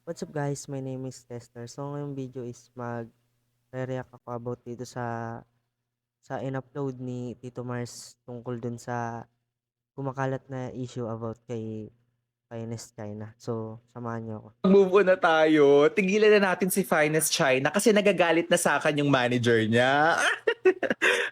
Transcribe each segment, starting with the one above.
What's up guys, my name is Tester. So ngayong video is mag-react ako about dito sa in-upload ni Tito Mars tungkol dun sa kumakalat na issue about kay Finest China. So samahan niyo ako. Move on na tayo. Tigilan na natin si Finest China kasi nagagalit na sa akin yung manager niya.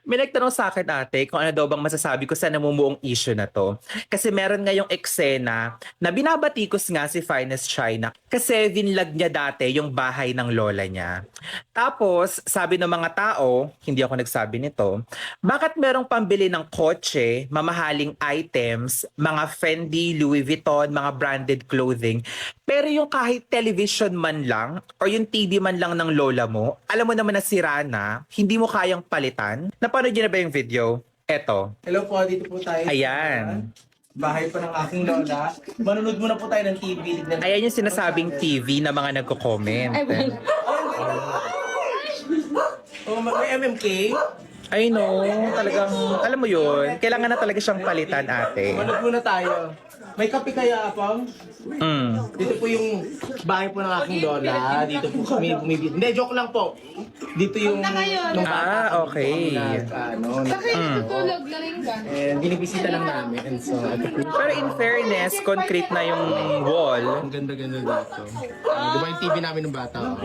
May nagtanong sa akin ate kung ano daw bang masasabi ko sa namumuong issue na to. Kasi meron ngayong eksena na binabatikos nga si Finest China kasi vinlog niya dati yung bahay ng lola niya. Tapos, sabi ng mga tao, hindi ako nagsabi nito, bakit merong pambili ng kotse, mamahaling items, mga Fendi, Louis Vuitton, mga branded clothing, pero yung kahit television man lang or yung TV man lang ng lola mo, alam mo naman na sira na, hindi mo kayang palitan? Napanood niyo na ba yung video? Eto. Hello po, dito po tayo. Ayan. Bahay po ng aking lola. Manunod muna po tayo ng TV. Ayan yung sinasabing TV na mga nagko-comment. Oh, may MMK. Ay no, talagang, alam mo yun, kailangan na talaga siyang palitan ate. Manood muna tayo. May kape kaya, Apam? Dito po yung bahay po ng aking lola. Dito po kami bumibili. Hindi, joke lang po. Dito yung nung bata kami okay. Tutulog na rin ka. And binibisita lang namin. So, Pero in fairness, concrete na yung wall. ang ganda-ganda dito. Di ba yung TV namin nung bata?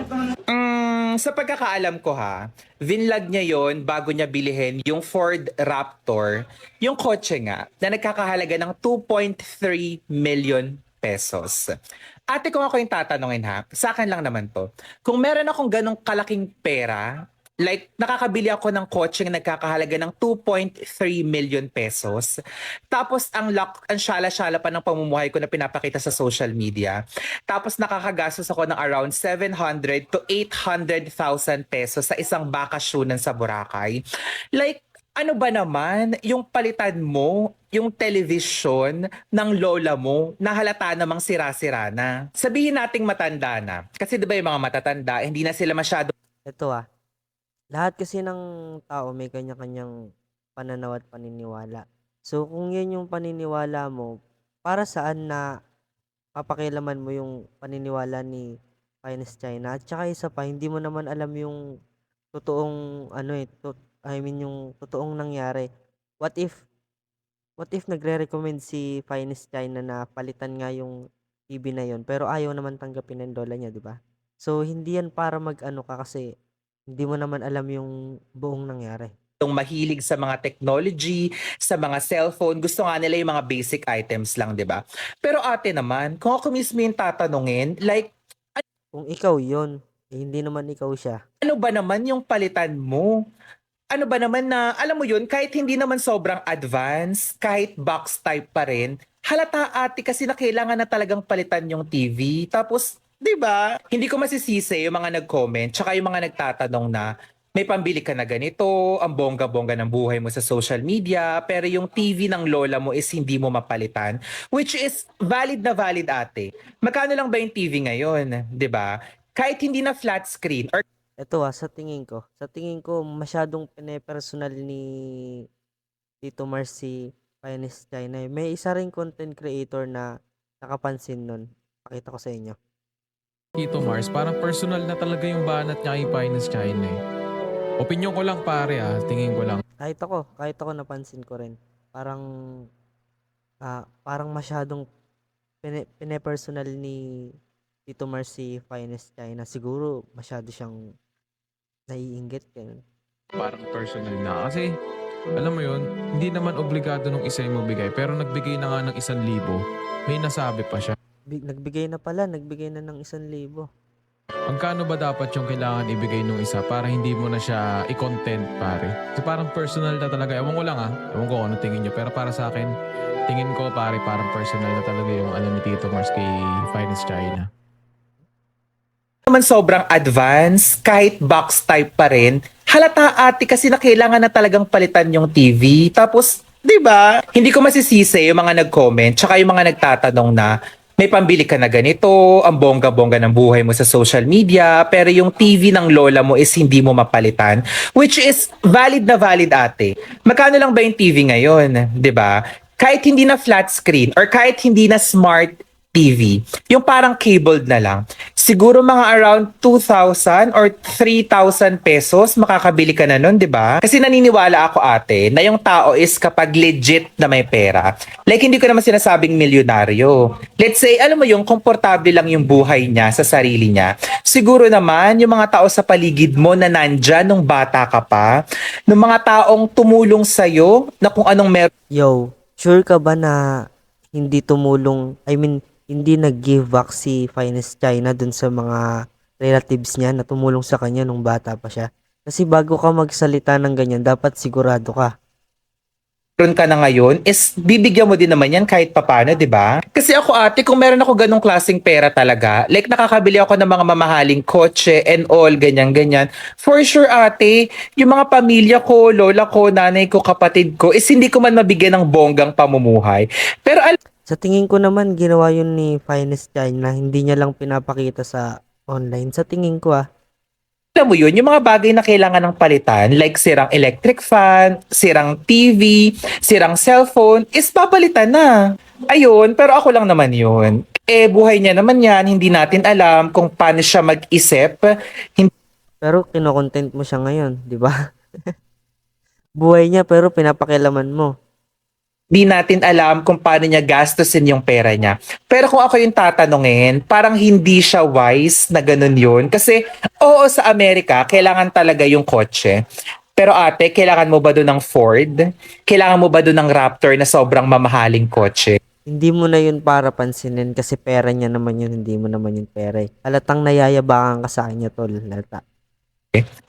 Sa pagkakaalam ko ha, vinlog niya yon bago niya bilihin yung Ford Raptor, yung kotse nga, na nagkakahalaga ng 2.3 million pesos. Ate, kung ako yung tatanungin ha, sa akin lang naman to, kung meron akong ganong kalaking pera, like nakakabili ako ng kotse na nagkakahalaga ng 2.3 million pesos, tapos ang syala-syala pa ng pamumuhay ko na pinapakita sa social media, tapos nakakagastos ako ng around 700 to 800,000 pesos sa isang bakasyonan sa Boracay. Like, ano ba naman yung palitan mo yung television ng lola mo na halata namang sira-sira na? Sabihin nating matanda na. Kasi di ba yung mga matatanda, hindi na sila masyado Ito lahat kasi ng tao may kanya-kanyang pananaw at paniniwala. So kung yun yung paniniwala mo, para saan na papakialaman mo yung paniniwala ni Finest China? At saka isa pa, hindi mo naman alam yung totoong I mean yung totoong nangyari. What if nagre-recommend si Finest China na palitan nga yung TV na yon pero ayaw naman tanggapin ng lola niya, di ba? So hindi yan para mag-ano ka kasi hindi mo naman alam yung buong nangyari. mahilig sa mga technology, sa mga cellphone. Gusto nga nila yung mga basic items lang, di ba? Pero ate naman, kung ako mismo yung tatanungin, like, Kung ikaw yon hindi naman ikaw siya. ano ba naman yung palitan mo? Ano ba naman na, alam mo yun, kahit hindi naman sobrang advanced, kahit box type pa rin, halata ate kasi na kailangan na talagang palitan yung TV. Tapos, di ba? Hindi ko masisisi yung mga nag-comment, tsaka yung mga nagtatanong na, may pambili ka na ganito, ang bongga-bongga ng buhay mo sa social media, pero yung TV ng lola mo is hindi mo mapalitan. Which is valid na valid ate. Magkano lang ba yung TV ngayon? Di ba? Kahit hindi na flat screen or Ito sa tingin ko masyadong pinepersonal ni Tito Mars si Finest China. May isa ring content creator na nakapansin nun. Pakita ko sa inyo. Tito Mars, parang personal na talaga yung banat niya kay Finest China eh. Opinyon ko lang pare tingin ko lang. Kahit ako napansin ko rin. Parang masyadong pinepersonal ni Tito Mars si Finest China. Siguro masyado siyang naiinggit. Ganun. Parang personal na. Kasi, alam mo yun, hindi naman obligado nung isa yung magbigay. Pero nagbigay na nga ng 1,000. May nasabi pa siya. Nagbigay na ng 1,000. Magkano ba dapat yung kailangan ibigay nung isa para hindi mo na siya i-content pare? Kasi parang personal na talaga. Ewan ko lang Ewan ko ano tingin nyo. Pero para sa akin, tingin ko pare parang personal na talaga yung ni Tito Mars kay Finest China. naman sobrang advanced, kahit box type pa rin, halata ate kasi na kailangan na talagang palitan yung TV. Tapos, di ba? Hindi ko masisisi yung mga nag-comment, tsaka yung mga nagtatanong na, may pambili ka na ganito, ang bongga-bongga ng buhay mo sa social media, pero yung TV ng lola mo is hindi mo mapalitan. Which is valid na valid ate. Magkano lang ba yung TV ngayon? Di ba? Kahit hindi na flat screen or kahit hindi na smart TV, yung parang cabled na lang, Siguro mga around 2,000 or 3,000 pesos makakabili ka na nun, di ba? Kasi naniniwala ako ate na yung tao is kapag legit na may pera. Like hindi ko naman sinasabing milyonaryo. Let's say, alam mo yung komportable lang yung buhay niya sa sarili niya. Siguro naman yung mga tao sa paligid mo na nandyan nung bata ka pa, nung mga taong tumulong sa'yo na kung anong meron Yo, sure ka ba na hindi tumulong, I mean, hindi nag-give back si Finest China dun sa mga relatives niya na tumulong sa kanya nung bata pa siya? Kasi bago ka magsalita ng ganyan, dapat sigurado ka. ka na ngayon is bibigyan mo din naman yan kahit papano, di ba? Kasi ako ate, kung meron ako ganong klaseng pera talaga, like nakakabili ako ng mga mamahaling kotse and all, ganyan-ganyan. For sure ate, yung mga pamilya ko, lola ko, nanay ko, kapatid ko, is hindi ko man mabigyan ng bonggang pamumuhay. Pero Sa tingin ko naman, ginawa yun ni Finest China, hindi niya lang pinapakita sa online. Sa tingin ko alam mo yun, yung mga bagay na kailangan ng palitan, like sirang electric fan, sirang TV, sirang cellphone, is papalitan na. Ayun, pero ako lang naman yun. Eh, buhay niya naman yan, hindi natin alam kung paano siya mag-isip. pero kinokontent mo siya ngayon, di ba? Buhay niya pero pinapakialaman mo. Hindi natin alam kung paano niya gastusin yung pera niya. Pero kung ako yung tatanungin, parang hindi siya wise na ganun yun. Kasi, oo, sa Amerika, kailangan talaga yung kotse. Pero ate, kailangan mo ba doon ng Ford? Kailangan mo ba doon ng Raptor na sobrang mamahaling kotse? Hindi mo na yun para pansinin kasi pera niya naman yun, hindi mo naman yun pera eh. Halatang nayayabangan ka sa kanya tol, halata.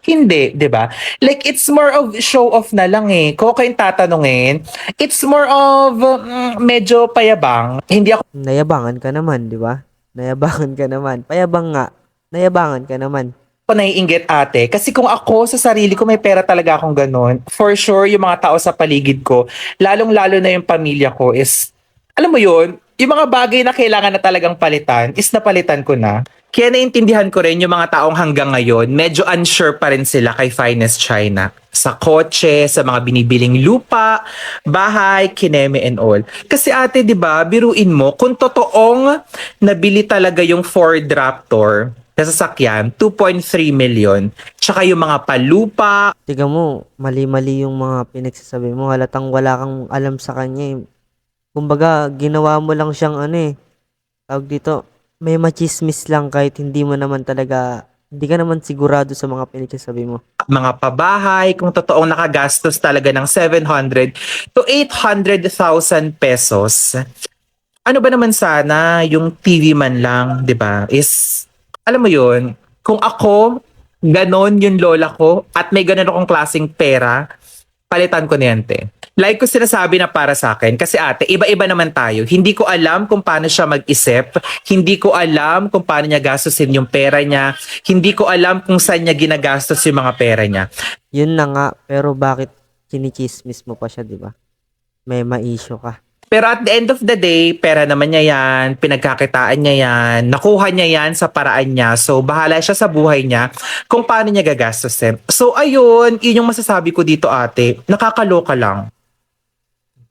Hindi, 'di ba? Like it's more of show off na lang eh. Kung ako yung tatanungin, it's more of medyo payabang. Hindi ako Nayabangan ka naman, di ba? Nayabangan ka naman. Payabang nga, nayabangan ka naman. naiinggit ate kasi kung ako sa sarili ko may pera talaga akong ganun. For sure yung mga tao sa paligid ko, lalong-lalo na yung pamilya ko is alam mo yun, yung mga bagay na kailangan na talagang palitan is napalitan ko na. Kaya naintindihan ko rin yung mga taong hanggang ngayon, medyo unsure pa rin sila kay Finest China. Sa kotse, sa mga binibiling lupa, bahay, kineme and all. Kasi ate, di ba, biruin mo, kung totoong nabili talaga yung Ford Raptor na sasakyan, 2.3 million. Tsaka yung mga palupa, Tiga mo, mali-mali yung mga pinagsasabi mo. Halatang wala kang alam sa kanya eh. Kumbaga, ginawa mo lang siyang ano eh. Tawag dito, may machismis lang kahit hindi mo naman talaga, hindi ka naman sigurado sa mga pinagsasabi mo. mga pabahay, kung totoong nakagastos talaga ng 700 to 800,000 pesos. Ano ba naman sana yung TV man lang, 'di ba? Is alam mo 'yun, kung ako ganon yung lola ko at may ganon akong klaseng pera, palitan ko niyente. Like ko sinasabi na para sa akin, kasi ate, iba-iba naman tayo. Hindi ko alam kung paano siya mag-isip. Hindi ko alam kung paano niya gastusin yung pera niya. Hindi ko alam kung saan niya ginagastos yung mga pera niya. Yun na nga, pero bakit chinichismis mo pa siya, di ba? May ma-issue ka. Pero at the end of the day, pera naman niya yan, pinagkakitaan niya yan, nakuha niya yan sa paraan niya. So, bahala siya sa buhay niya kung paano niya gagastusin. So, ayun, yun yung masasabi ko dito ate. Nakakaloka lang.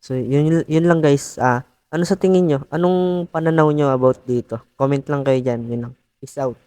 So, yun lang guys. Ano sa tingin nyo? Anong pananaw nyo about dito? Comment lang kayo dyan. Yun lang. Peace out.